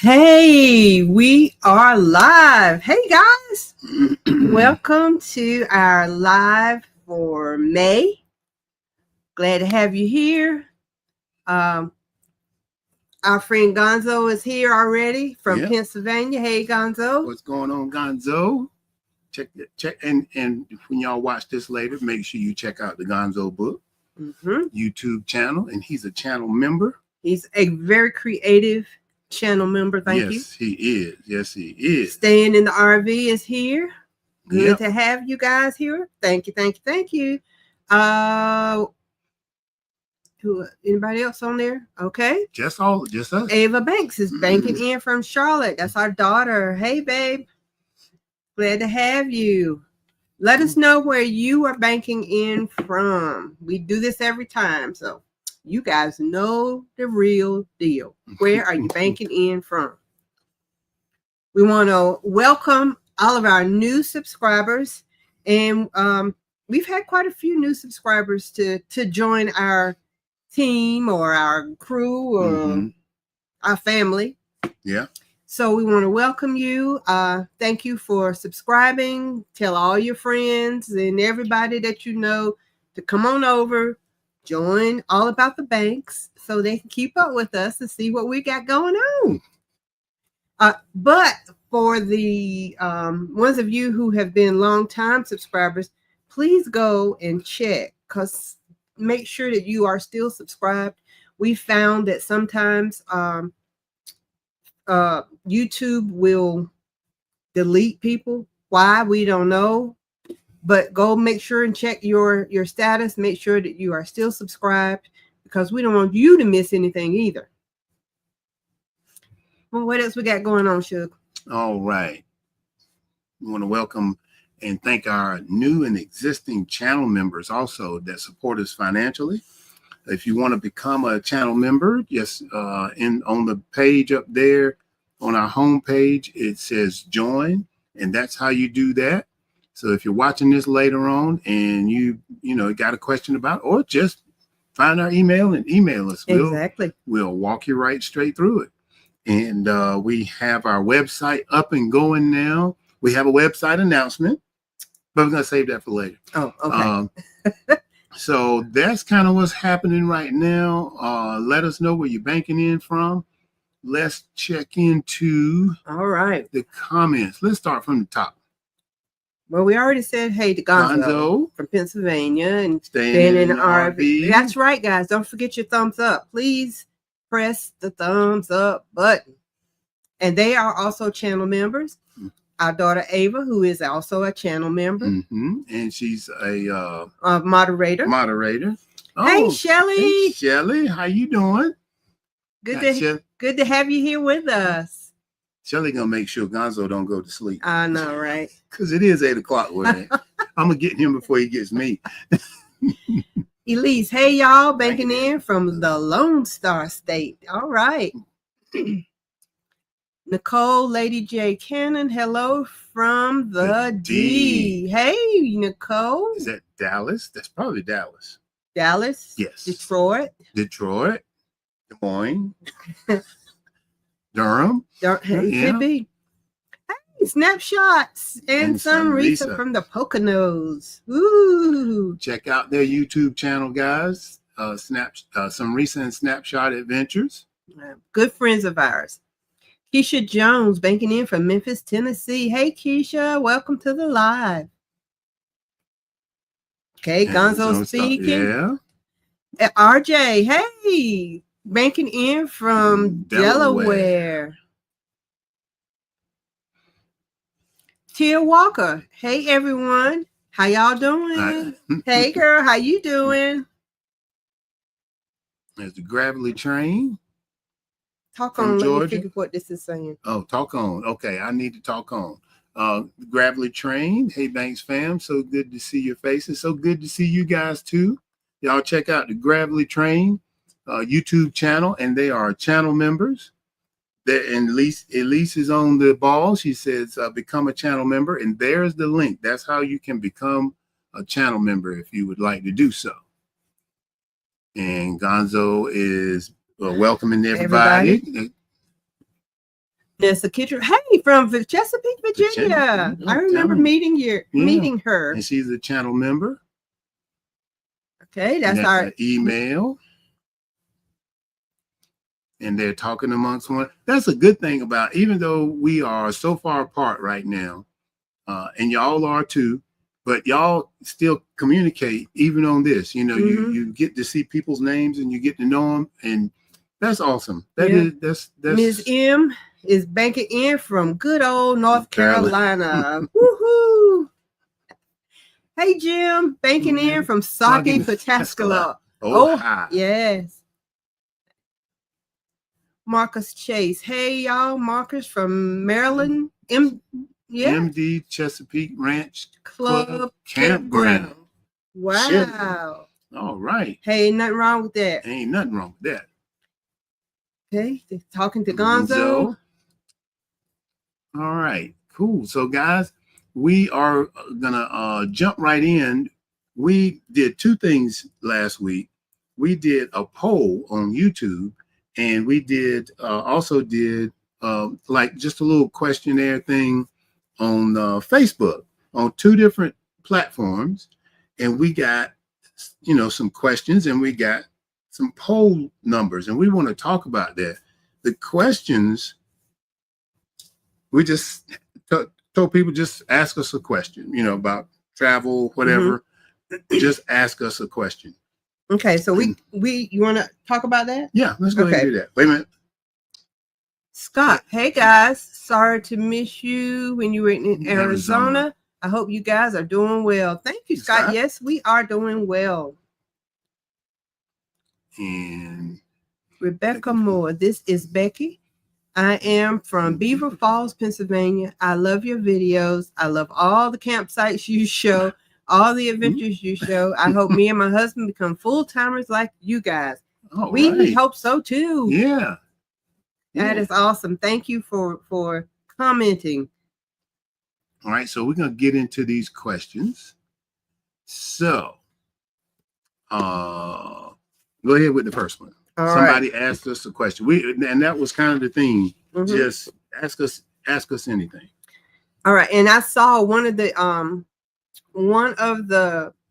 Hey, we are live. Hey guys, welcome to our live for May. Glad to have you here. Um, our friend Gonzo is here already from Pennsylvania. Hey Gonzo. What's going on, Gonzo? Check and when y'all watch this later, make sure you check out the Gonzo book YouTube channel, and he's a channel member. He's a very creative channel member. Thank you. Yes, he is. Yes, he is. Staying in the RV is here. Good to have you guys here. Thank you. Anybody else on there? Okay. Just us. Ava Banks is banking in from Charlotte. That's our daughter. Hey, babe. Glad to have you. Let us know where you are banking in from. We do this every time, so you guys know the real deal. Where are you banking in from? We want to welcome all of our new subscribers, and we've had quite a few new subscribers to join our team or our crew or our family. Yeah. So we want to welcome you. Thank you for subscribing. Tell all your friends and everybody that you know to come on over, join All About the Banks so they can keep up with us and see what we got going on. But for the ones of you who have been long-time subscribers, please go and check, because make sure that you are still subscribed. We found that sometimes YouTube will delete people. Why? We don't know. But go make sure and check your status. Make sure that you are still subscribed, because we don't want you to miss anything either. Well, what else we got going on, Shug? All right. We want to welcome and thank our new and existing channel members also that support us financially. If you want to become a channel member, yes, on the page up there on our home page, it says join, and that's how you do that. So if you're watching this later on and you got a question about, or just find our email and email us. We'll walk you right straight through it. And we have our website up and going now. We have a website announcement, but we're going to save that for later. Oh, okay. So that's kind of what's happening right now. Let us know where you're banking in from. Let's check into the comments. Let's start from the top. Well, we already said hey to Gonzo from Pennsylvania and staying in the RV. That's right, guys. Don't forget your thumbs up. Please press the thumbs up button. And they are also channel members. Our daughter Ava, who is also a channel member, and she's a moderator. Oh, hey, Shelly. Hey, Shelly, how you doing? Good to have you here with us. Shelly gonna make sure Gonzo don't go to sleep. I know, right? Because it is 8 o'clock. I'm gonna get him before he gets me. Elise, hey y'all, banking in from the Lone Star State. All right. Nicole, Lady J. Cannon, hello from the D. Hey, Nicole. Is that Dallas? That's probably Dallas. Dallas? Yes. Detroit. Des Moines. Durham. Could be. Hey, snapshots and Sunrisa from the Poconos. Ooh. Check out their YouTube channel, guys. Sunrisa and Snapshot Adventures. Good friends of ours. Keisha Jones, banking in from Memphis, Tennessee. Hey, Keisha, welcome to the live. Okay, Gonzo speaking. Yeah. RJ, hey, banking in from Delaware. Tia Walker, hey, everyone. How y'all doing? Hey, girl, how you doing? There's the Gravelly Train. Talk on, let me figure what this is saying. Oh, talk on. Okay, I need to talk on. Gravelly Train. Hey, Banks fam. So good to see your faces. So good to see you guys too. Y'all check out the Gravelly Train YouTube channel, and they are channel members. And Elise is on the ball. She says, become a channel member. And there's the link. That's how you can become a channel member if you would like to do so. And Gonzo is welcoming everybody. Nessa Kitcher. Hey, from Chesapeake, Virginia. Chesapeake. I remember meeting her. And she's a channel member. Okay, that's our email. And they're talking amongst one. That's a good thing about, even though we are so far apart right now, and y'all are too, but y'all still communicate even on this. You know, you get to see people's names and you get to know them, and that's awesome. That's Ms. M is banking in from good old North Carolina. Woohoo! Hey Jim, banking in from Saki, Pataskala. Oh, yes. Marcus Chase. Hey y'all, Marcus from Maryland. MD Chesapeake Ranch Club Campground. Wow. Shit. All right. Hey, ain't nothing wrong with that. Ain't nothing wrong with that. Okay, talking to Gonzo. All right, cool. So guys, we are gonna jump right in. We did two things last week. We did a poll on YouTube, and we did also did like just a little questionnaire thing on Facebook on two different platforms, and we got some questions, and we got some poll numbers, and we want to talk about that. The questions, we just told people, just ask us a question, about travel, whatever. Just ask us a question. Okay, so you want to talk about that? Yeah, let's go ahead and do that. Wait a minute. Scott, hey guys, sorry to miss you when you were in Arizona. I hope you guys are doing well. Thank you, Scott. Yes, we are doing well. And Rebecca Moore, this is Becky. I am from Beaver Falls, Pennsylvania. I love your videos. I love all the campsites you show, all the adventures you show. I hope me and my husband become full-timers like you guys. We hope so too. Yeah. That is awesome. Thank you for commenting. All right, so we're going to get into these questions. So, go ahead with the first one. Somebody asked us a question. And that was kind of the theme. Just ask us anything. All right, and I saw one of the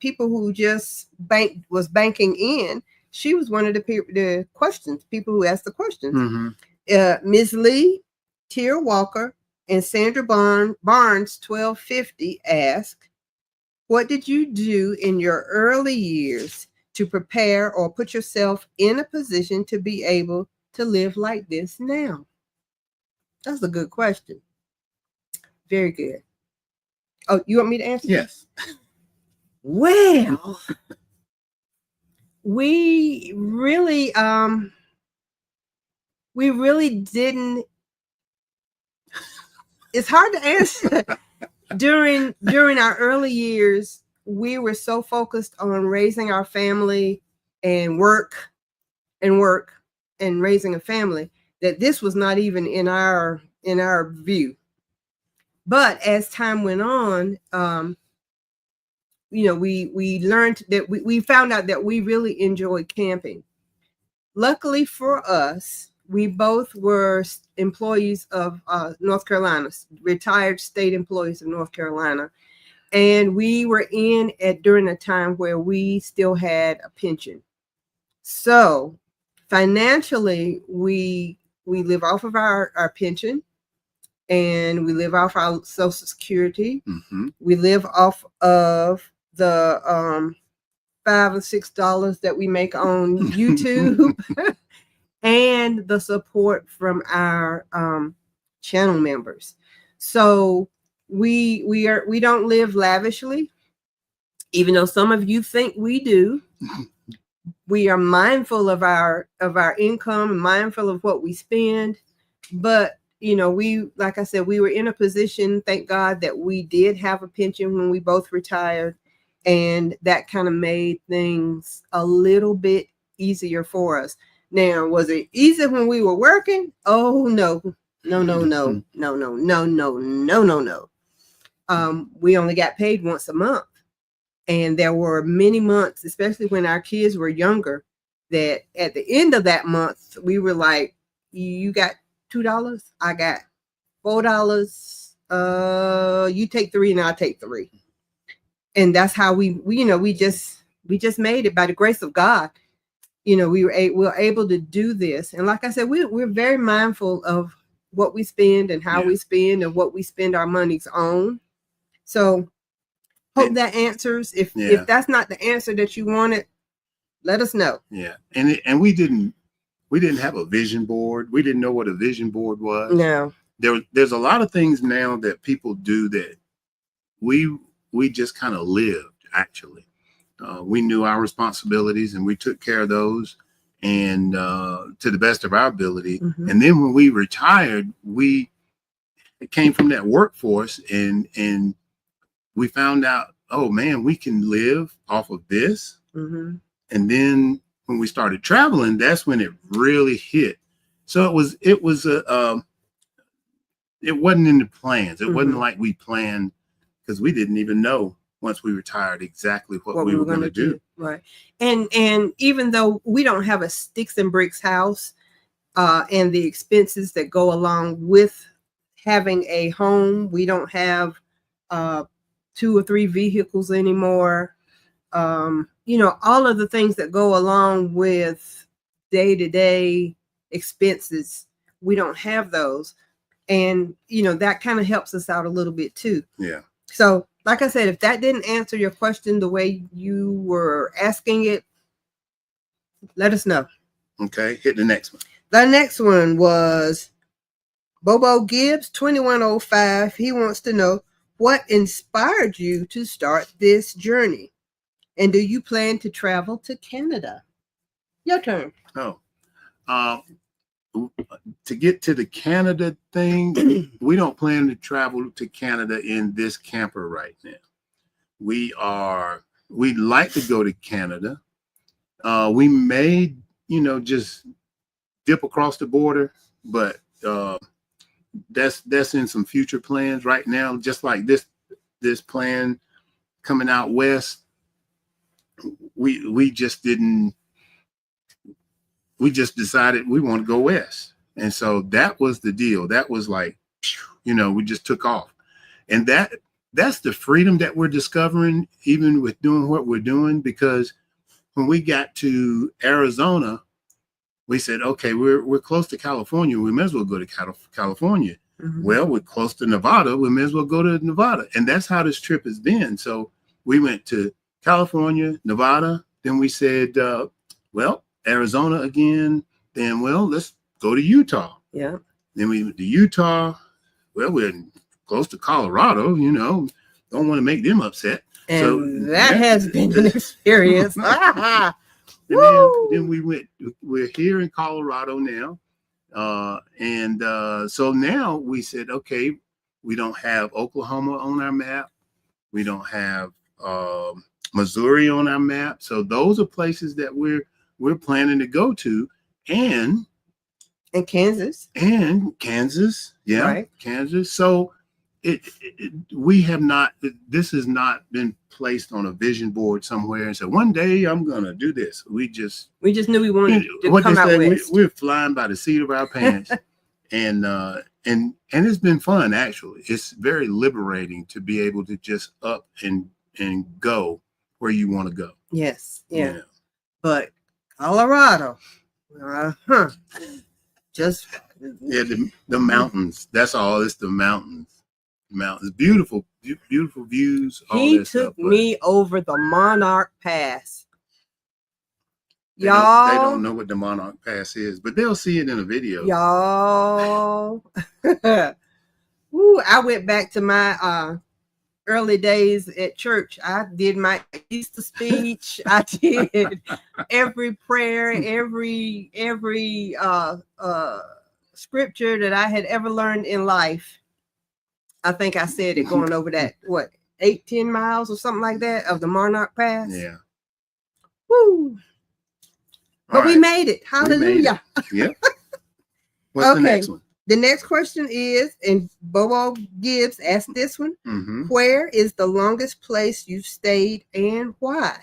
people who just was banking in. She was one of the people who asked the questions. Ms. Lee, Tier Walker, and Sandra Barnes 1250 ask, what did you do in your early years to prepare or put yourself in a position to be able to live like this now? That's a good question. Very good. Oh, you want me to answer? Yes. Well, we really didn't. It's hard to answer. During our early years, we were so focused on raising our family and work and raising a family that this was not even in our view. But as time went on, we learned that we found out that we really enjoyed camping. Luckily for us, we both were employees of North Carolina, retired state employees of North Carolina. And we were during a time where we still had a pension. So financially, we live off of our pension, and we live off our Social Security. We live off of the $5 or $6 that we make on YouTube. And the support from our channel members. So we don't live lavishly, even though some of you think we do. We are mindful of our income and mindful of what we spend. But like I said, we were in a position, thank God, that we did have a pension when we both retired, and that kind of made things a little bit easier for us. Now, was it easy when we were working? Oh, no. We only got paid once a month. And there were many months, especially when our kids were younger, that at the end of that month, we were like, you got $2? I got $4. You take 3 and I'll take 3. And that's how we just made it by the grace of God. We were able to do this. And like I said, we're very mindful of what we spend and how we spend and what we spend our monies on. So hope that answers. If that's not the answer that you wanted, let us know. Yeah. And we didn't have a vision board. We didn't know what a vision board was. No. There's a lot of things now that people do that we just kind of lived, actually. We knew our responsibilities and we took care of those, and to the best of our ability. Mm-hmm. And then when we retired, we came from that workforce and we found out, oh man, we can live off of this. Mm-hmm. And then when we started traveling, that's when it really hit. So it wasn't in the plans. It Mm-hmm. wasn't like we planned, because we didn't even know once we retired exactly what we were going to do. Right. And even though we don't have a sticks and bricks house, and the expenses that go along with having a home, we don't have 2 or 3 vehicles anymore. All of the things that go along with day-to-day expenses, we don't have those. And, that kind of helps us out a little bit too. Yeah. So, like I said, if that didn't answer your question the way you were asking it, let us know. Okay, hit the next one. The next one was Bobo Gibbs, 2105. He wants to know, what inspired you to start this journey? And do you plan to travel to Canada? Your turn. To get to the Canada thing, we don't plan to travel to Canada in this camper right now. We'd like to go to Canada. We may, just dip across the border, but that's in some future plans right now. Just like this plan coming out west, we just decided we want to go west. And so that was the deal. That was like, we just took off. And that's the freedom that we're discovering, even with doing what we're doing, because when we got to Arizona, we said, okay, we're close to California. We may as well go to California. Mm-hmm. Well, we're close to Nevada. We may as well go to Nevada. And that's how this trip has been. So we went to California, Nevada. Then we said, Arizona again. Then, let's go to Utah. Yeah. Then we went to Utah. Well, we're close to Colorado, don't want to make them upset. And so that has been an experience. Then we're here in Colorado now. So now we said, okay, we don't have Oklahoma on our map. We don't have Missouri on our map. So those are places that we're planning to go to. And Kansas. Yeah. Right. Kansas. So we have not, this has not been placed on a vision board somewhere and said, one day I'm going to do this. We just knew we wanted to come out west. We're flying by the seat of our pants. And it's been fun, actually. It's very liberating to be able to just up and go where you want to go. Yes. Yeah. But Colorado, just the mountains. That's all. It's the mountains. Beautiful views. He took me over the Monarch Pass. They don't know what the Monarch Pass is, but they'll see it in a video. Y'all. I went back to my early days at church. I did my Easter speech. I did every prayer, every scripture that I had ever learned in life. I think I said it going over that, 8-10 miles or something like that of the Monarch Pass. Yeah. Woo. But we made it. Hallelujah. Yep. What's the next one? The next question is, and Bobo Gibbs asked this one, Where is the longest place you've stayed and why?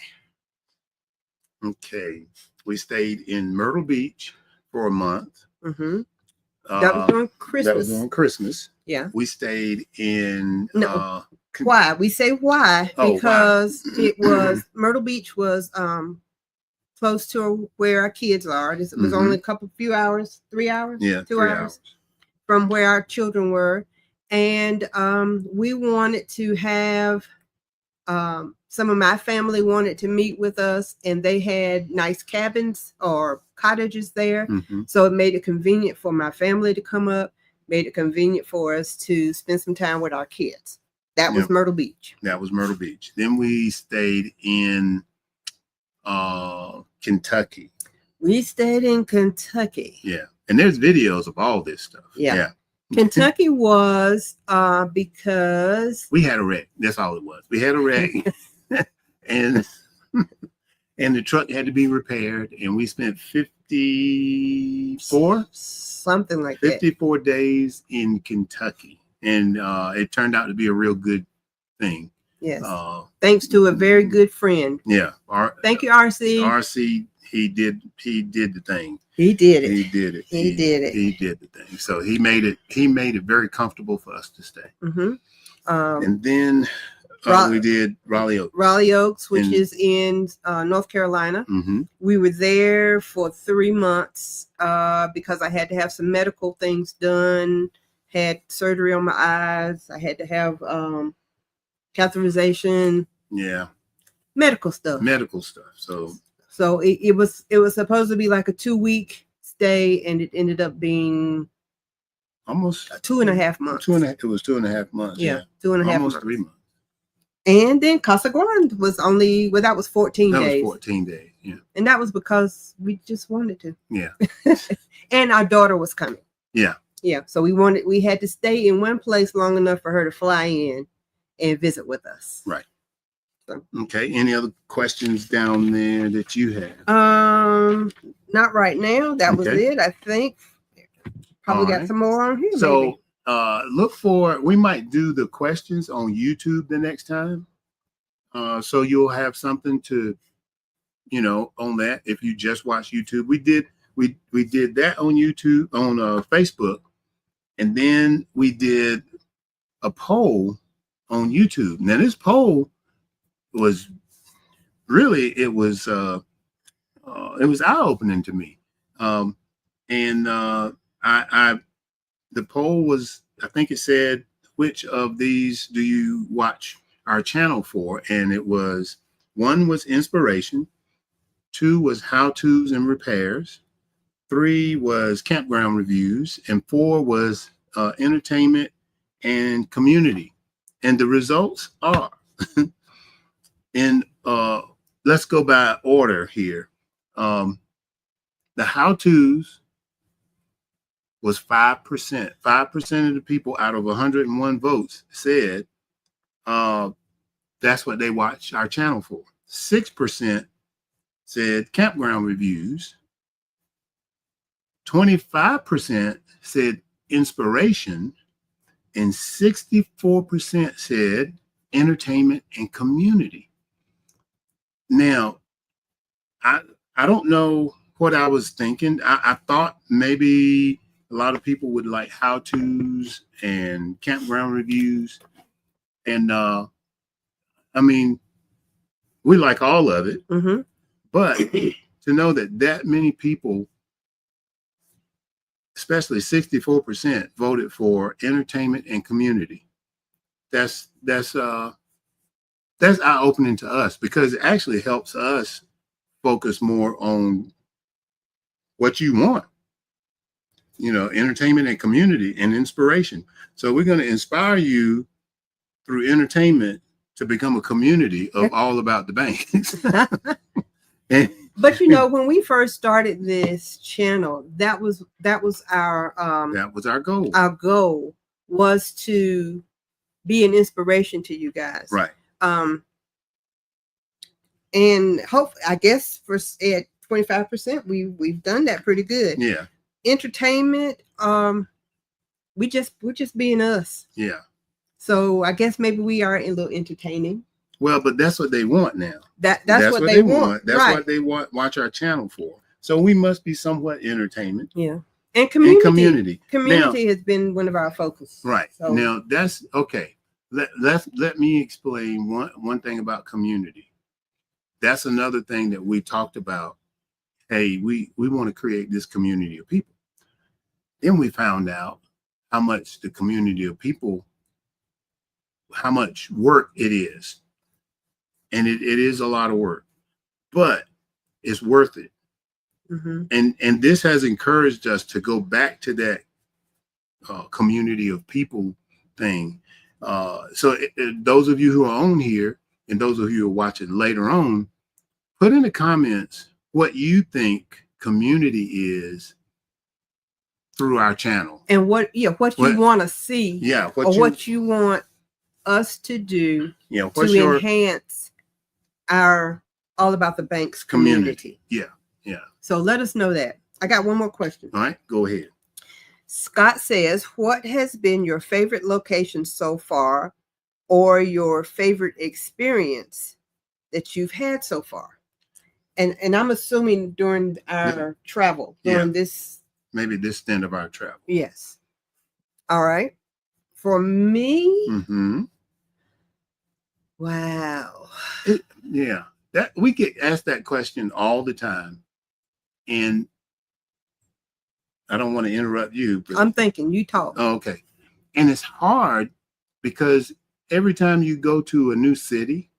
Okay. We stayed in Myrtle Beach for a month. Mm-hmm. That was on Christmas. Yeah. We stayed in No. Why? We say why because it was Myrtle Beach was close to where our kids are. It was only a few hours, 3 hours, yeah, 2 hours from where our children were, and we wanted to have some of my family wanted to meet with us, and they had nice cabins or cottages there, so it made it convenient for my family to come up. Made it convenient for us to spend some time with our kids. That was Myrtle Beach. That was Myrtle Beach. Then we stayed in Kentucky. We stayed in Kentucky. Yeah. And there's videos of all this stuff. Yeah. Kentucky was because we had a wreck. That's all it was. We had a wreck. and the truck had to be repaired. And we spent 54 days in Kentucky. And it turned out to be a real good thing. Yes. Thanks to a very good friend. Yeah. Thank you, RC. RC, he did the thing. He did it. He did it. He did the thing. So he made it very comfortable for us to stay. And then we did Raleigh Oaks. Raleigh Oaks, which is in North Carolina. We were there for 3 months because I had to have some medical things done. Had surgery on my eyes. I had to have catheterization. Yeah. Medical stuff. So it was supposed to be like a 2-week stay, and it ended up being almost 2.5 months. It was 2.5 months. Yeah, 2.5 months. Almost 3 months. And then Casa Grande was that was 14 days. That was 14 days. Yeah. And that was because we just wanted to. Yeah. And our daughter was coming. Yeah. Yeah. So we had to stay in one place long enough for her to fly in and visit with us. Right. So. Okay. Any other questions down there that you have? Not right now. That was it. I think probably got some more on here. So maybe. Look for, we might do the questions on YouTube the next time. So you'll have something to, on that. If you just watch YouTube, we did that on YouTube, on Facebook, and then we did a poll on YouTube. Now this poll was really, it was eye-opening to me. The poll was, I think it said, which of these do you watch our channel for? And it was, 1 was inspiration, 2 was how-tos and repairs, 3 was campground reviews, and 4 was entertainment and community. And the results are, let's go by order here. The how-tos was 5%. 5% of the people out of 101 votes said that's what they watch our channel for. 6% said campground reviews. 25% said inspiration, and 64% said entertainment and community. Now, I don't know what I was thinking. I thought maybe a lot of people would like how-tos and campground reviews. And I mean, we like all of it. But to know that many people, especially 64%, voted for entertainment and community, that's eye-opening to us, because it actually helps us focus more on what you want. Entertainment and community and inspiration. So we're going to inspire you through entertainment to become a community of all about the banks. But when we first started this channel, that was our goal. Our goal was to be an inspiration to you guys. Right. And hope, I guess, at 25%, we've done that pretty good. Yeah. Entertainment, we're just being us. Yeah. So I guess maybe we are a little entertaining. Well, but that's what they want now. That's what they want. That's what they watch our channel for. So we must be somewhat entertainment. Yeah. And community. community. Community has been one of our focus. Right. So, Now that's okay. Let me explain one thing about community. That's another thing that we talked about. Hey, we want to create this community of people. Then we found out how much the community of people, how much work it is. And it is a lot of work, but it's worth it. mm-hmm. And this has encouraged us to go back to that community of people thing. So those of you who are on here and those of you who are watching later on, put in the comments what you think community is through our channel. And what you want to see. Yeah. What you want us to do to enhance our All About the Banks community. Yeah. So let us know that. I got one more question. All right, go ahead. Scott says, what has been your favorite location so far or your favorite experience that you've had so far? And I'm assuming during our travel, during this. Maybe this stint of our travel. Yes. All right. For me, mm-hmm. Wow. That we get asked that question all the time. And I don't want to interrupt you, but I'm thinking you talk. Oh, okay. And it's hard because every time you go to a new city,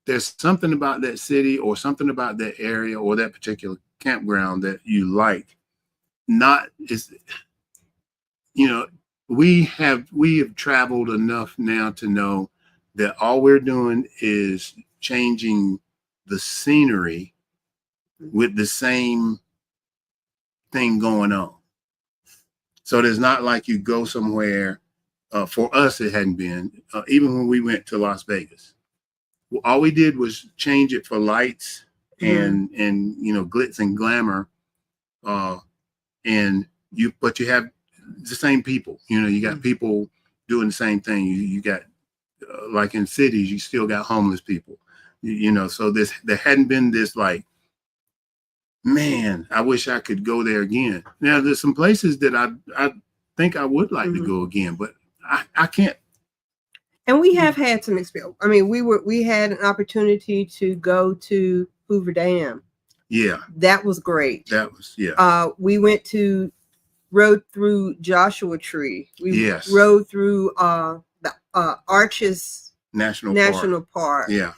there's something about that city or something about that area or that particular campground that you like. We have traveled enough now to know that all we're doing is changing the scenery with the same thing going on. So there's not like you go somewhere. For us, it hadn't been. Even when we went to Las Vegas, all we did was change it for lights and glitz and glamour. But you have the same people. You got people doing the same thing. You got like in cities, you still got homeless people. So there hadn't been this like, man, I wish I could go there again. Now there's some places that I think I would like to go again, but I can't. And we have had some experience. I mean, we had an opportunity to go to Hoover Dam. Yeah. That was great. We rode through Joshua Tree. We rode through the Arches National Park. Yeah.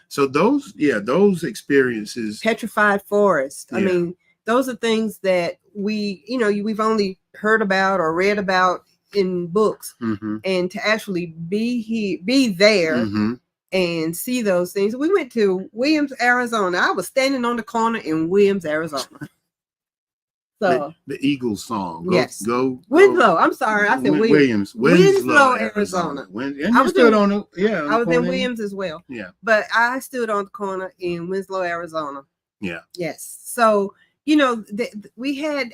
So those experiences. Petrified Forest. I mean, those are things that we've only heard about or read about in books, and to actually be there and see those things. We went to Williams, Arizona. I was standing on the corner in Williams, Arizona. So the Eagles song. Go Winslow. I'm sorry, I said Williams. Winslow, Arizona. I was stood on the I was in Williams as well. Yeah. But I stood on the corner in Winslow, Arizona. Yeah. Yes. So we had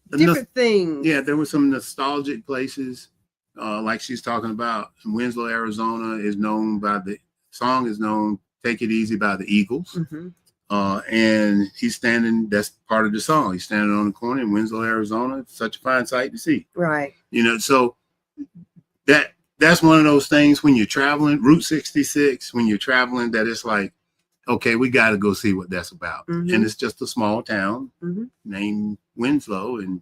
different things. Yeah, there were some nostalgic places, like she's talking about. Winslow, Arizona is known "Take It Easy" by the Eagles. And he's standing, that's part of the song. He's standing on the corner in Winslow, Arizona. It's such a fine sight to see. Right. So that's one of those things when you're traveling, Route 66, when you're traveling, that it's like, okay, we got to go see what that's about. And it's just a small town named Winslow. And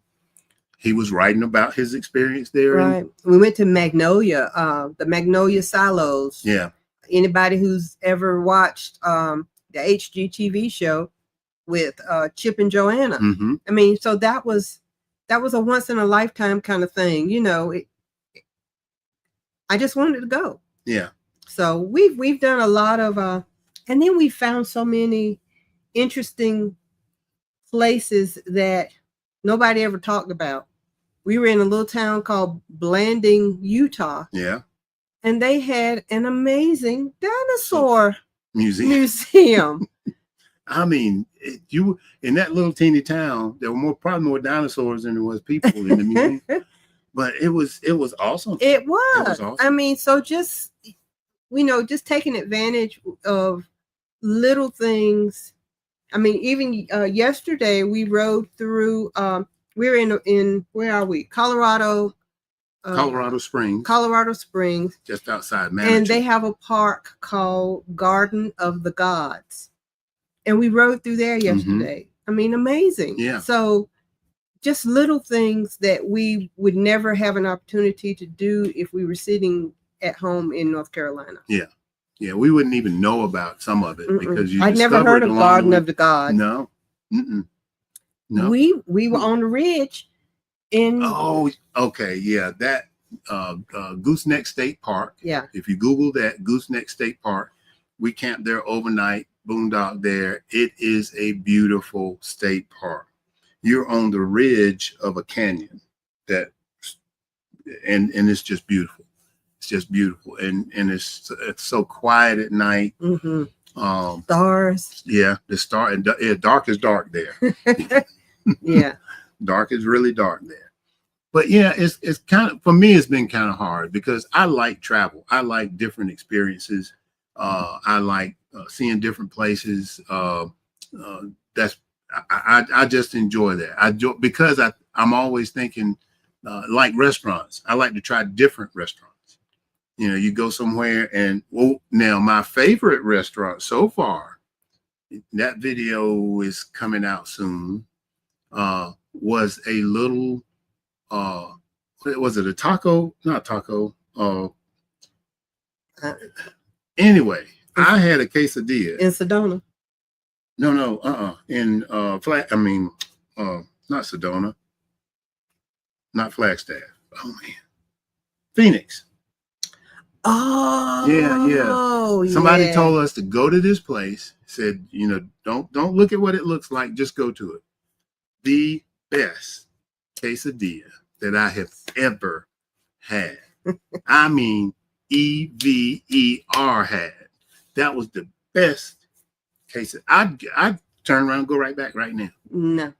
he was writing about his experience there. Right. We went to Magnolia, the Magnolia Silos. Yeah. Anybody who's ever watched the HGTV show with Chip and Joanna. I mean, so that was a once in a lifetime kind of thing. I just wanted to go. Yeah. So we've done a lot of and then we found so many interesting places that nobody ever talked about. We were in a little town called Blanding, Utah. Yeah. And they had an amazing dinosaur museum. I mean, you in that little teeny town, there were probably more dinosaurs than there was people in the museum. But it was awesome. It was awesome. I mean, so just just taking advantage of little things I mean, even yesterday we rode through. We're in where are we? Colorado. Colorado Springs, Colorado Springs, just outside Manitou. and they have a park called Garden of the Gods, and we rode through there yesterday. I mean, amazing. Yeah. So, just little things that we would never have an opportunity to do if we were sitting at home in North Carolina. Yeah. Yeah, we wouldn't even know about some of it because you I'd never heard of Garden of the Gods. No. No. We were on the ridge in okay, yeah, that Gooseneck State Park. Yeah. If you Google that, Gooseneck State Park, we camped there overnight, boondock there. It is a beautiful state park. You're on the ridge of a canyon and it's just beautiful. It's just beautiful, and it's so quiet at night. Stars. Yeah, the star and dark is dark there. Yeah, dark is really dark there. But yeah, it's kind of, for me, it's been kind of hard because I like travel. I like different experiences. I like seeing different places. I just enjoy that. Because I'm always thinking like restaurants. I like to try different restaurants. You know, you go somewhere and now my favorite restaurant so far, that video is coming out soon. Was a little was it a taco? Not taco. Anyway, I had a quesadilla in Sedona. No, in not Sedona, not Flagstaff. Oh man, Phoenix. Oh yeah. Somebody told us to go to this place. Said, you know, don't look at what it looks like, just go to it. The best quesadilla that I have ever had. I mean, EVER had. That was the best quesadilla. I'd turn around and go right back right now. No,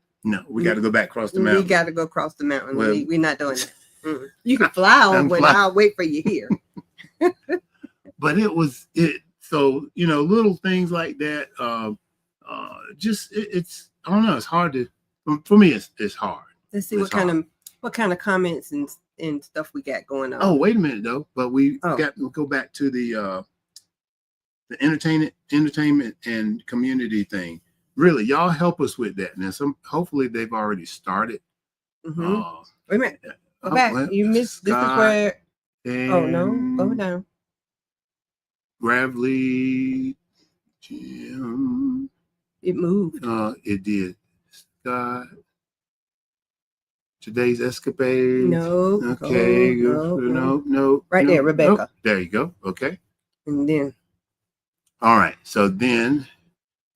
we got to go back across the mountain. We got to go across the mountain. Well, we're not doing that. You can fly on, but I'll wait for you here. But it. So, you know, little things like that. It's I don't know. It's hard to. For me, it's hard. Let's see what kind of comments and stuff we got going on. Oh, wait a minute though. But we got to go back to the entertainment and community thing. Really, y'all help us with that. Now, hopefully they've already started. Wait a minute. Go back. Well, you missed. This is where. Oh no! Go down. Gravely, Jim. It moved. It did. Scott. Today's escapade. No. Okay. No. Right there, Rebecca. Nope. There you go. Okay. And then. All right. So then.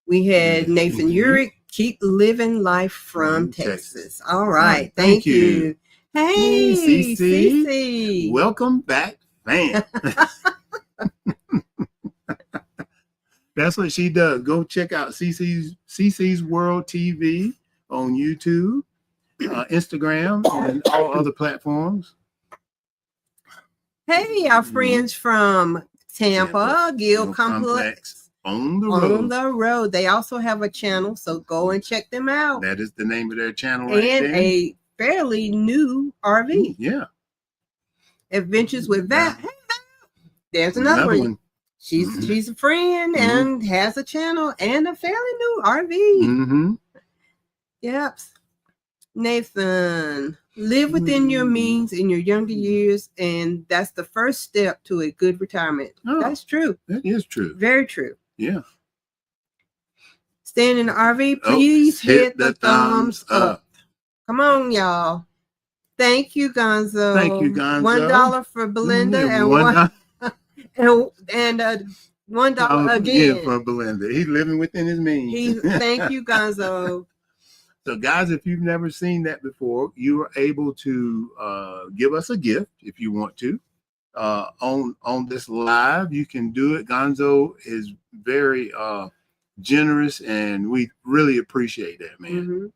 We had Nathan Urick, keep living life from Texas. All right. Thank you. Hey, Cece. Welcome back, fam. That's what she does. Go check out Cece's World TV on YouTube, Instagram, and all other platforms. Hey, our friends from Tampa, Gill Complex. On the road. They also have a channel, so go and check them out. That is the name of their channel right and there. A fairly new RV. Yeah. Adventures with Val. Hey, there's another one. She's a friend and has a channel and a fairly new RV. Yep. Nathan, live within your means in your younger years, and that's the first step to a good retirement. That's true. That is true. Very true. Yeah. Staying in the RV, please hit the thumbs up. Come on, y'all. Thank you, Gonzo. Thank you, Gonzo. $1 for Belinda and $1 again for Belinda. He's living within his means. Thank you, Gonzo. So, guys, if you've never seen that before, you are able to give us a gift if you want to. On this live, you can do it. Gonzo is very generous, and we really appreciate that, man.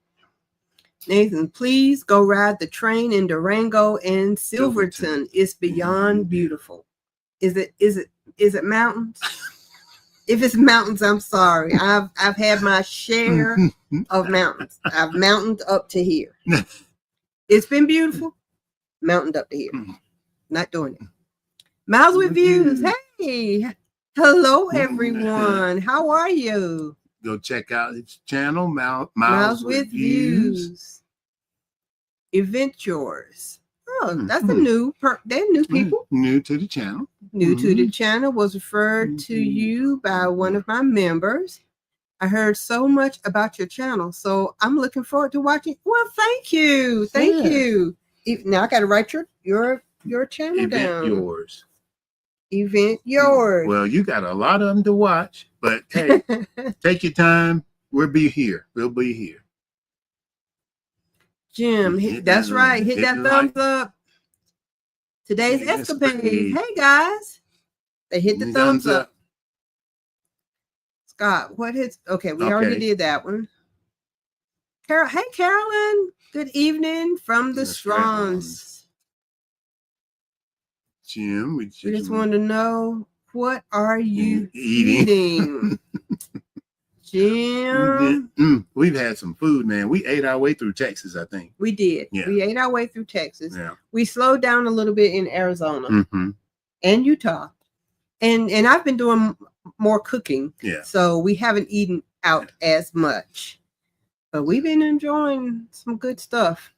Nathan, please go ride the train in Durango and Silverton. It's beyond beautiful. Is it mountains? If it's mountains, I'm sorry. I've had my share of mountains. I've mountained up to here. It's been beautiful. Mountained up to here. Not doing it. Miles with Views. Hey. Hello, everyone. How are you? Go check out his channel, Miles with Views. Event Yours. Oh, that's a new they're new people. New to the channel. New to the channel, was referred to you by one of my members. I heard so much about your channel, so I'm looking forward to watching. Well, thank you. Thank you. Now I got to write your channel Event down. Yours. Event Yours. Well, you got a lot of them to watch, but hey, take your time. We'll be here. Jim, that's right. Hit that thumbs up. Today's escapade. Hey, guys. They hit the thumbs up. Scott, what is... Okay, we already did that one. Hey, Carolyn. Good evening from the Strongs. Jim, we just want to know, what are you eating? Jim. We've had some food, man. We ate our way through Texas, I think. We did. Yeah. We ate our way through Texas. Yeah. We slowed down a little bit in Arizona and Utah. And I've been doing more cooking. Yeah. So we haven't eaten out as much. But we've been enjoying some good stuff.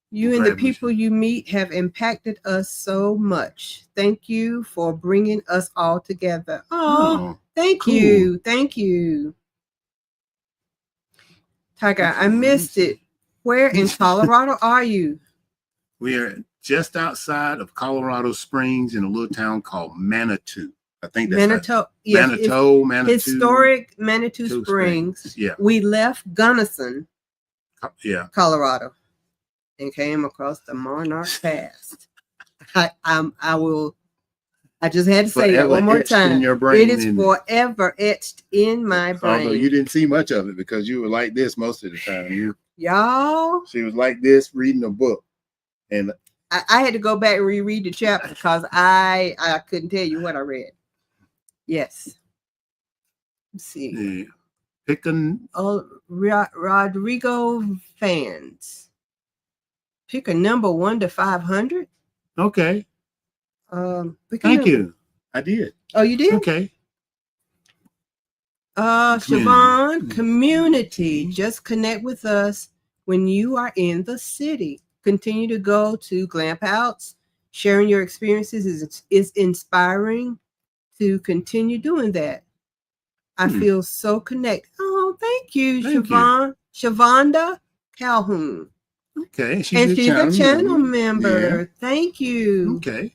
You and the people you meet have impacted us so much. Thank you for bringing us all together. Oh, thank you. Thank you. Tiger, I missed it. Where in Colorado are you? We are just outside of Colorado Springs in a little town called Manitou. I think that's Manitou. Yes, Manitou. Historic Manitou Springs. Yeah. We left Gunnison, Colorado, and came across the Monarch Pass. I just had to say that one more time. In your brain, it is forever etched in my brain. Although you didn't see much of it because you were like this most of the time. Y'all. She was like this reading a book. And I had to go back and reread the chapter because I couldn't tell you what I read. Yes. Let's see. Rodrigo fans. Pick a number 1 to 500. Okay. Thank you. I did. Oh, you did? Okay. Siobhan, community. Just connect with us when you are in the city. Continue to go to Glamp Outs. Sharing your experiences is inspiring to continue doing that. I feel so connected. Oh, thank you, Siobhan. Shavonda Calhoun. Okay. She's a channel member. Yeah. Thank you. Okay.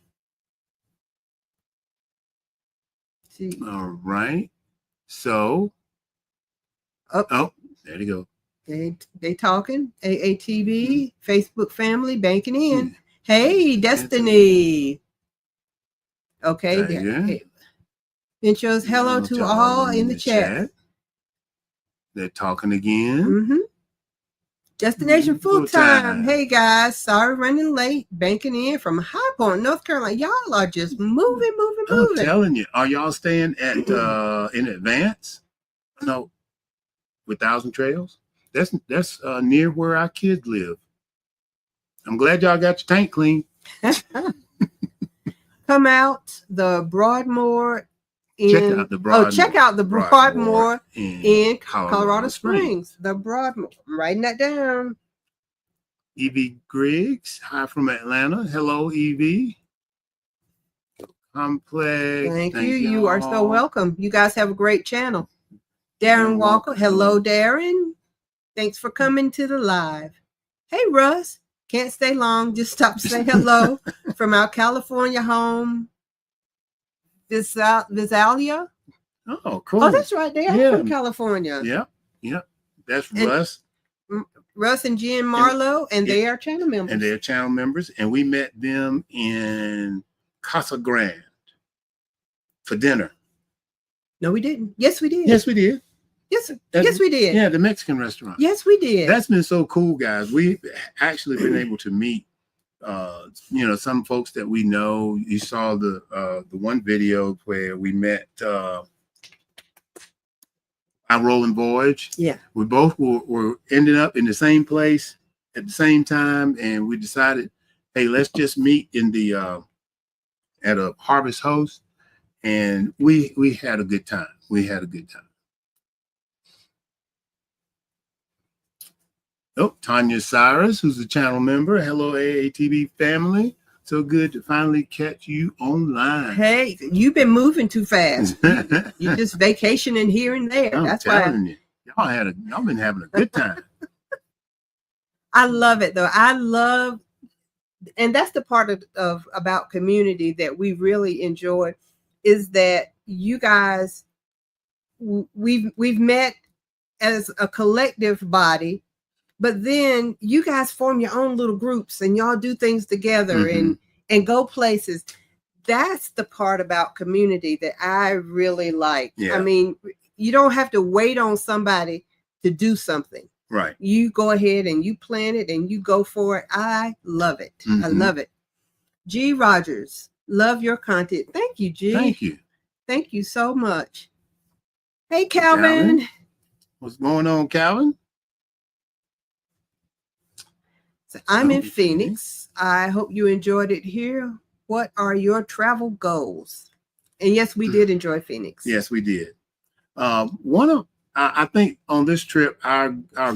All right. So. Oh, there you go. They talking. AATB, Facebook family, banking in. Hey, Destiny. Okay. Yeah. Intros, hello to all in the chat. They're talking again. Destination full time. Hey guys, sorry running late. Banking in from High Point, North Carolina. Y'all are just moving. I'm telling you. Are y'all staying at in Advance? No, with Thousand Trails. That's near where our kids live. I'm glad y'all got your tank clean. Come out the Broadmoor. Check out the Broadmoor in Colorado Springs. The Broadmoor. I'm writing that down. Evie Griggs, hi from Atlanta. Hello, Evie. Complex. Thank you. You are so welcome. You guys have a great channel. Darren Walker. Hello, Darren. Thanks for coming to the live. Hey, Russ. Can't stay long. Just stop to say hello from our California home. Visalia. Oh, cool. Oh, that's right. They are from California. Yeah. That's Russ. Russ and Jen Marlowe, and they are channel members. And we met them in Casa Grande for dinner. No, we didn't. Yes, we did. Yes, we did. Yes, we did. Yeah, the Mexican restaurant. Yes, we did. That's been so cool, guys. We've actually been able to meet some folks that we know. You saw the one video where we met our rolling voyage. Yeah. We both were ending up in the same place at the same time, and we decided, hey, let's just meet in the at a Harvest Host, and we had a good time. We had a good time. Oh, Tanya Cyrus, who's a channel member. Hello, AATV family. So good to finally catch you online. Hey, you've been moving too fast. You just vacationing here and there. I'm That's telling why you, y'all been having a good time. I love it though. And that's the part of about community that we really enjoy, is that you guys, we've met as a collective body, but then you guys form your own little groups and y'all do things together and go places. That's the part about community that I really like. Yeah. I mean, you don't have to wait on somebody to do something. Right. You go ahead and you plan it and you go for it. I love it. I love it. G. Rogers, love your content. Thank you, G. Thank you. Thank you so much. Hey, Calvin. What's going on, Calvin? So I'm in Phoenix. I hope you enjoyed it here. What are your travel goals? And yes, we did enjoy Phoenix. Yes, we did. I think on this trip, our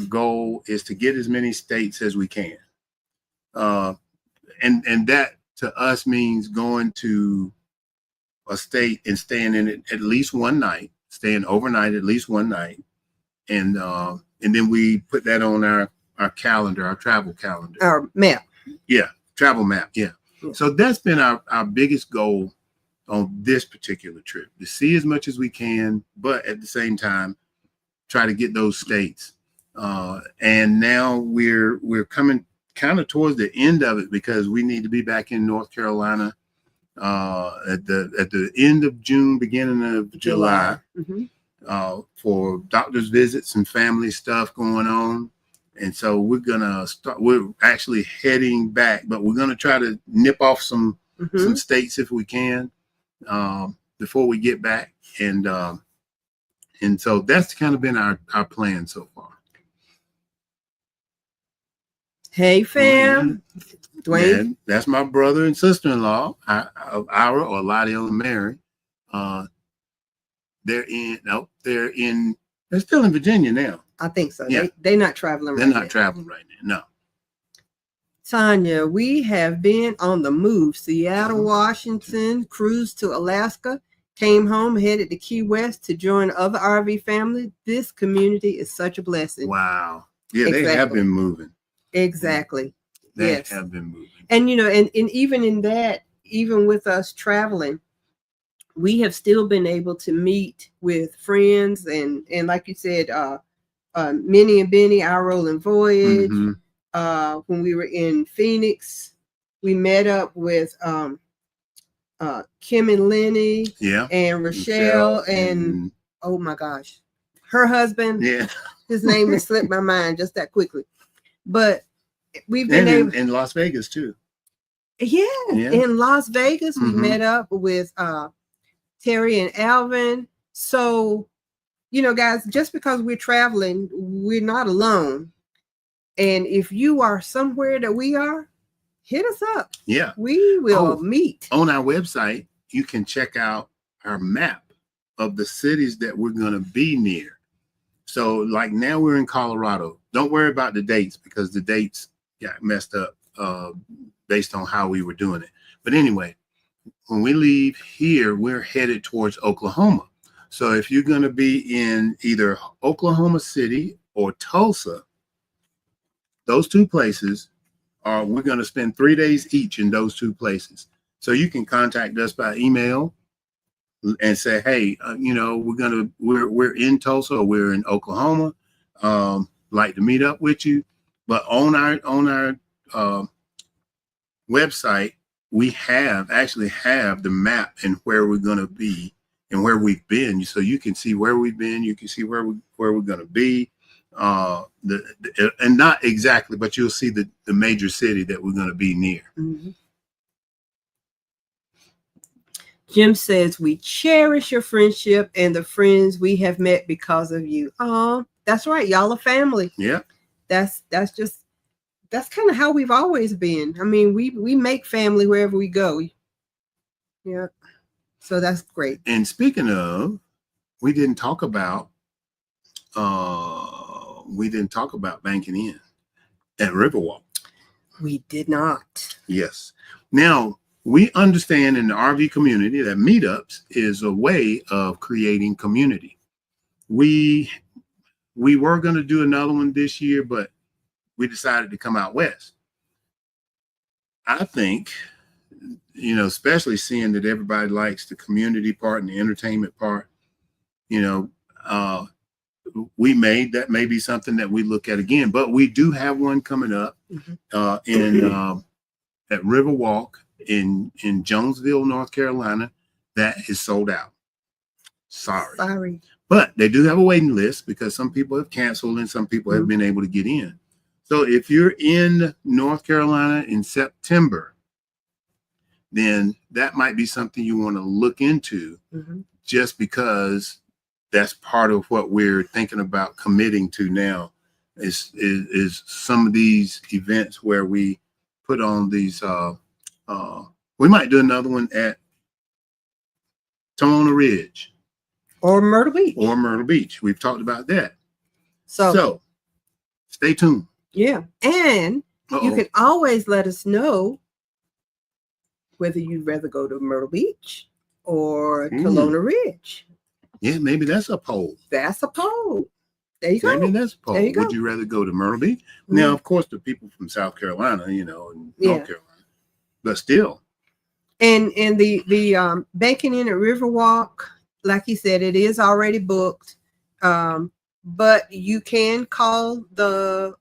goal is to get as many states as we can. And that to us means going to a state and staying in it at least one night, staying overnight at least one night. And then we put that on our calendar, our travel calendar. Our map. Yeah, travel map. Yeah. So that's been our biggest goal on this particular trip, to see as much as we can, but at the same time, try to get those states. And now we're coming kind of towards the end of it, because we need to be back in North Carolina at the end of June, beginning of July, for doctor's visits and family stuff going on. And so we're actually heading back, but we're going to try to nip off some states if we can before we get back. And so that's kind of been our plan so far. Hey, fam. Duane. That's my brother and sister-in-law, Ira or Ladio and Mary. They're still in Virginia now. I think so. Yeah. They're not traveling They're not traveling right now. No. Tanya, we have been on the move. Seattle, Washington, cruised to Alaska, came home, headed to Key West to join other RV families. This community is such a blessing. Wow. Yeah, exactly. They have been moving. Exactly. They have been moving. And, and even in that, even with us traveling, we have still been able to meet with friends and like you said, Minnie and Benny, our rolling voyage. When we were in Phoenix, we met up with Kim and Lenny, and Rochelle, and oh my gosh, her husband. Yeah, his name has slipped my mind just that quickly. But we've been in Las Vegas too. Yeah, in Las Vegas, we met up with Terry and Alvin. So, guys, just because we're traveling, we're not alone. And if you are somewhere that we are, hit us up. Yeah. We will meet. On our website, you can check out our map of the cities that we're going to be near. So like now we're in Colorado. Don't worry about the dates, because the dates got messed up based on how we were doing it. But anyway, when we leave here, we're headed towards Oklahoma. So if you're going to be in either Oklahoma City or Tulsa, those two places we're going to spend 3 days each in those two places. So you can contact us by email and say, hey, we're in Tulsa or we're in Oklahoma. Like to meet up with you. But on our website, we actually have the map and where we're going to be and where we've been. So you can see where we've been. You can see where we're going to be. and not exactly, but you'll see the major city that we're going to be near. Mm-hmm. Jim says, we cherish your friendship and the friends we have met because of you. Oh, that's right. Y'all are family. Yeah. That's kind of how we've always been. I mean, we make family wherever we go. Yeah. So that's great. And speaking of, we didn't talk about Banking In at Riverwalk. We did not. Yes. Now, we understand in the RV community that meetups is a way of creating community. We were going to do another one this year, but we decided to come out west. I think, especially seeing that everybody likes the community part and the entertainment part, we made that may be something that we look at again. But we do have one coming up at Riverwalk in Jonesville, North Carolina, that is sold out. Sorry. But they do have a waiting list because some people have canceled and some people have been able to get in. So if you're in North Carolina in September, then that might be something you want to look into, just because that's part of what we're thinking about committing to now is some of these events where we put on these, we might do another one at Tomona Ridge. Or Myrtle Beach. We've talked about that. So stay tuned. Yeah. And you can always let us know whether you'd rather go to Myrtle Beach or Tomona Ridge. Yeah, maybe that's a poll. That's a poll. There you go. Maybe that's a poll. There you go. Would you rather go to Myrtle Beach? Now, of course, the people from South Carolina, and North Carolina, but still. And the Banking In at Riverwalk, like he said, it is already booked. But you can call the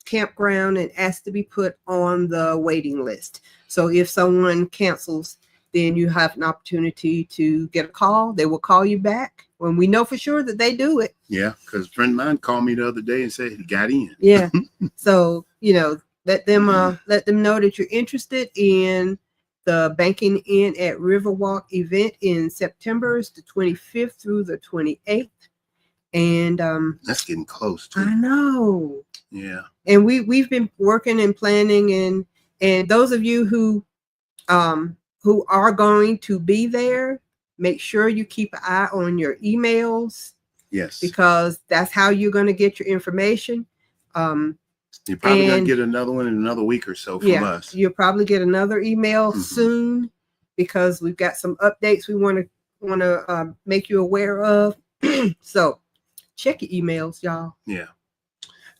campground and ask to be put on the waiting list. So if someone cancels, then you have an opportunity to get a call. They will call you back when we know for sure that they do it. Yeah, because a friend of mine called me the other day and said he got in. Yeah. So, let them know that you're interested in the Banking In at Riverwalk event in September. It's the 25th through the 28th. And that's getting close too. I know. Yeah. And we've been working and planning, and those of you who are going to be there, make sure you keep an eye on your emails. Yes. Because that's how you're going to get your information. You're probably going to get another one in another week or so from us. You'll probably get another email soon, because we've got some updates we want to make you aware of. So check your emails, y'all. Yeah.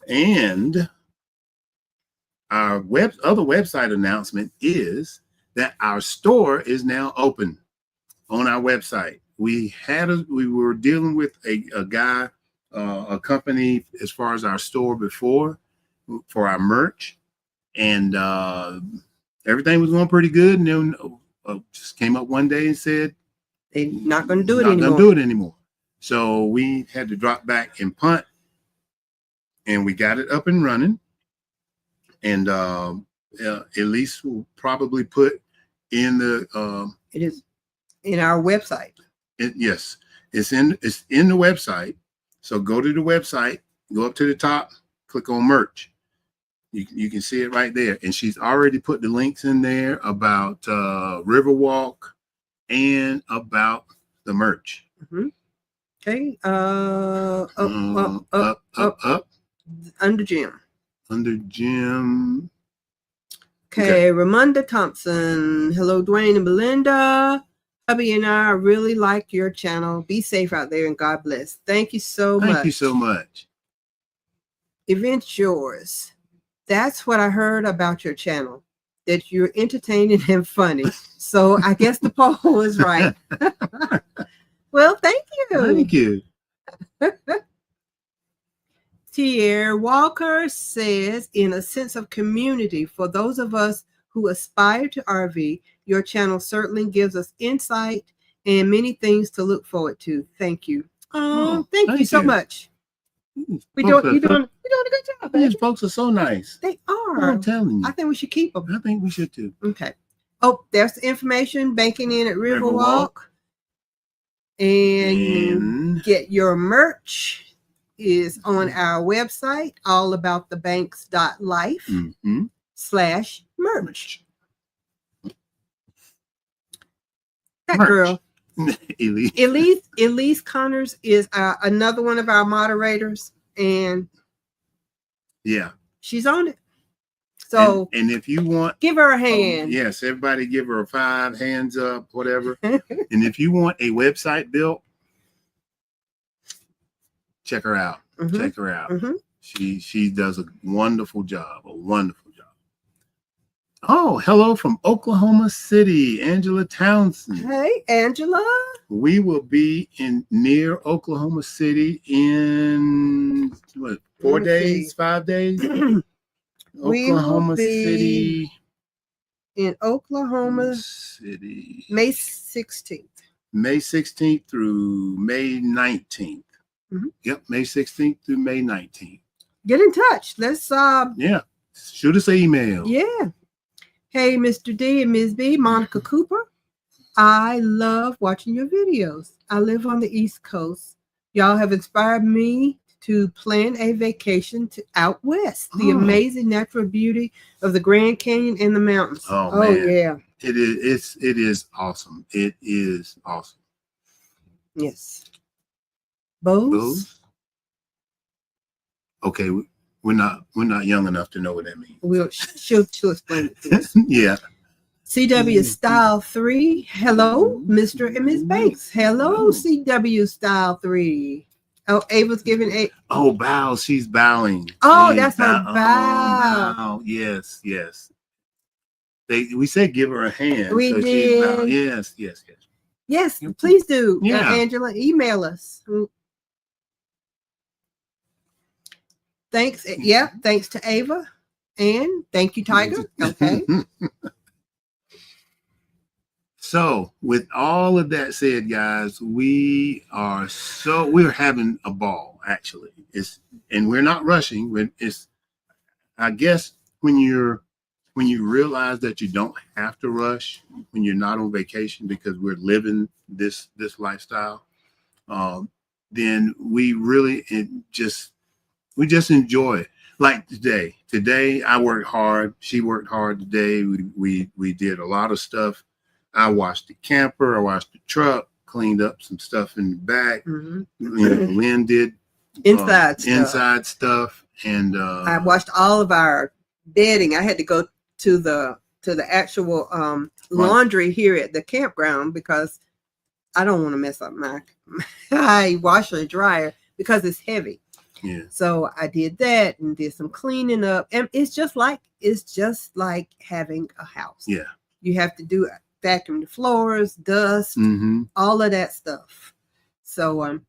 And our other website announcement is that our store is now open on our website. We were dealing with a guy, a company, as far as our store before, for our merch, and everything was going pretty good. And then just came up one day and said they're not going to do it anymore. So we had to drop back and punt, and we got it up and running. And at least we'll probably put in the it is in our website. Yes, it's in the website. So go to the website, go up to the top, click on merch. You can see it right there. And she's already put the links in there about Riverwalk and about the merch. Okay. Up. Under Jim. Okay. Ramonda Thompson. Hello, Duane and Belinda. Hubby and I really like your channel. Be safe out there and God bless. Thank you so much. Thank you so much. Events yours. That's what I heard about your channel, that you're entertaining and funny. So I guess the poll is right. Well, thank you. Thank you. Tier Walker says, in a sense of community, for those of us who aspire to RV, your channel certainly gives us insight and many things to look forward to. Thank you. Thank you so much. You're doing a good job, baby. These folks are so nice. They are. I'm telling you. I think we should keep them. I think we should too. Okay. Oh, there's the information, banking in at Riverwalk. And get your merch is on our website, allaboutthebanks.life/merch. That girl, Elise Connors is another one of our moderators, and yeah, she's on it. So, and if you want, give her a hand. Yes, everybody give her a 5 hands up, whatever. And if you want a website built, check her out. Mm-hmm. Check her out. Mm-hmm. She does a wonderful job. Oh, hello from Oklahoma City, Angela Townsend. Hey, Angela. We will be near Oklahoma City in 4 days, 5 days. Oklahoma City. In Oklahoma City. May 16th. May 16th through May 19th. Mm-hmm. Yep, May 16th through May 19th. Get in touch. Let's shoot us an email. Yeah. Hey, Mr. D and Ms. B, Monica Cooper. I love watching your videos. I live on the East Coast. Y'all have inspired me to plan a vacation out west. The amazing natural beauty of the Grand Canyon and the mountains. Oh man. Yeah. It is awesome. It is awesome. Yes. Bose? Okay, we're not young enough to know what that means. She'll explain it to us. Yeah. CW Style 3. Hello, Mr. and Ms. Banks. Hello, CW Style 3. Oh, Ava's giving a. Oh, bow. She's bowing. Oh, that's her bow. Bow. Yes. We said give her a hand. We did. Yes. Yes, please do. Yeah. Angela, email us. Thanks. Yeah, thanks to Ava. And thank you, Tiger. Okay. So with all of that said, guys, we're having a ball, actually. And we're not rushing. I guess when you realize that you don't have to rush when you're not on vacation, because we're living this lifestyle, then we really just enjoy it. Like today. Today I worked hard. She worked hard today. We did a lot of stuff. I washed the camper. I washed the truck. Cleaned up some stuff in the back. Mm-hmm. Lynn did inside stuff, and I washed all of our bedding. I had to go to the actual laundry here at the campground because I don't want to mess up my washer and dryer because it's heavy. Yeah. So I did that and did some cleaning up, and it's just like having a house. Yeah. You have to do vacuum the floors, dust, all of that stuff. So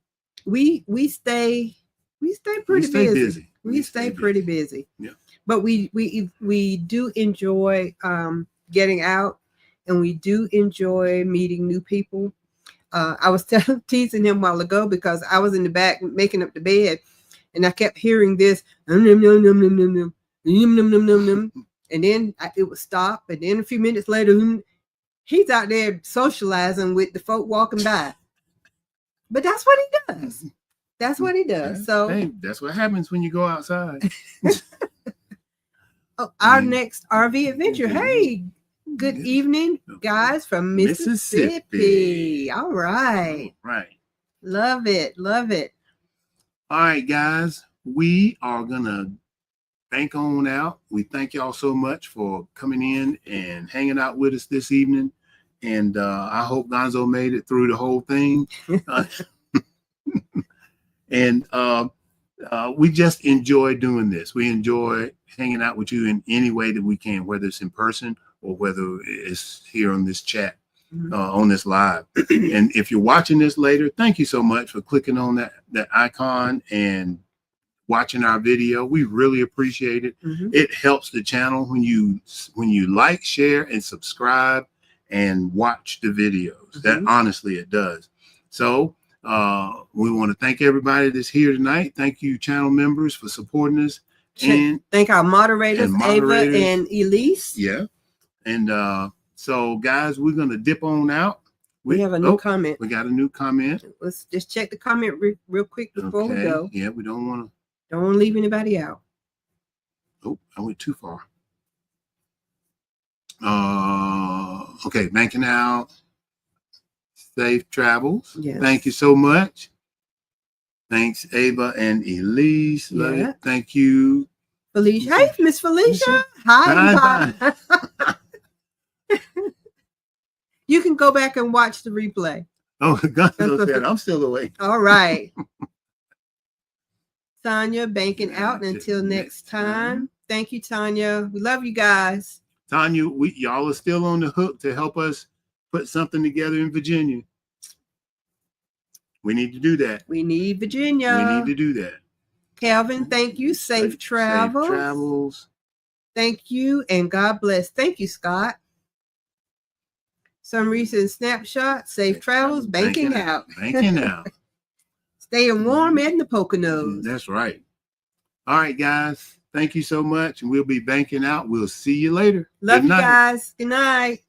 we stay pretty busy. We stay pretty busy. Yeah. But we do enjoy getting out, and we do enjoy meeting new people. I was teasing him a while ago because I was in the back making up the bed, and I kept hearing this and then it would stop, and then a few minutes later he's out there socializing with the folk walking by. But that's what he does. That's what he does. Yeah. So hey, that's what happens when you go outside. Our next RV adventure. Hey, good evening, guys, from Mississippi. All right. Right. Love it. All right, guys. We are gonna bank on out. We thank y'all so much for coming in and hanging out with us this evening. And I hope Gonzo made it through the whole thing. And we just enjoy doing this. We enjoy hanging out with you in any way that we can, whether it's in person or whether it's here on this chat, on this live. And if you're watching this later, thank you so much for clicking on that icon and watching our video. We really appreciate it. It helps the channel when you like, share, and subscribe and watch the videos. That honestly it does. So We want to thank everybody that's here tonight. Thank you, channel members, for supporting us. And thank our moderators, Ava and Elise. Yeah. And so, guys, we're going to dip on out. We have a new comment. We got a new comment. Let's just check the comment real quick before we go. Yeah, we don't want to leave anybody out. Oh, I went too far. Okay, banking out. Safe travels. Yes. Thank you so much. Thanks, Ava and Elise. Love it. Thank you, Felicia. Hey, Miss Felicia. Hi. You can go back and watch the replay. Oh, Gonzo said I'm still awake. All right. Tanya, banking out until next time. Thank you, Tanya. We love you guys. Tanya, y'all are still on the hook to help us put something together in Virginia. We need to do that. We need Virginia. We need to do that. Calvin, thank you. Safe travels. Safe travels. Thank you, and God bless. Thank you, Scott. Some recent snapshot. Safe travels. Banking out. Banking out. Staying warm in the Poconos. That's right. All right, guys. Thank you so much. And we'll be banking out. We'll see you later. Love you guys. Good night.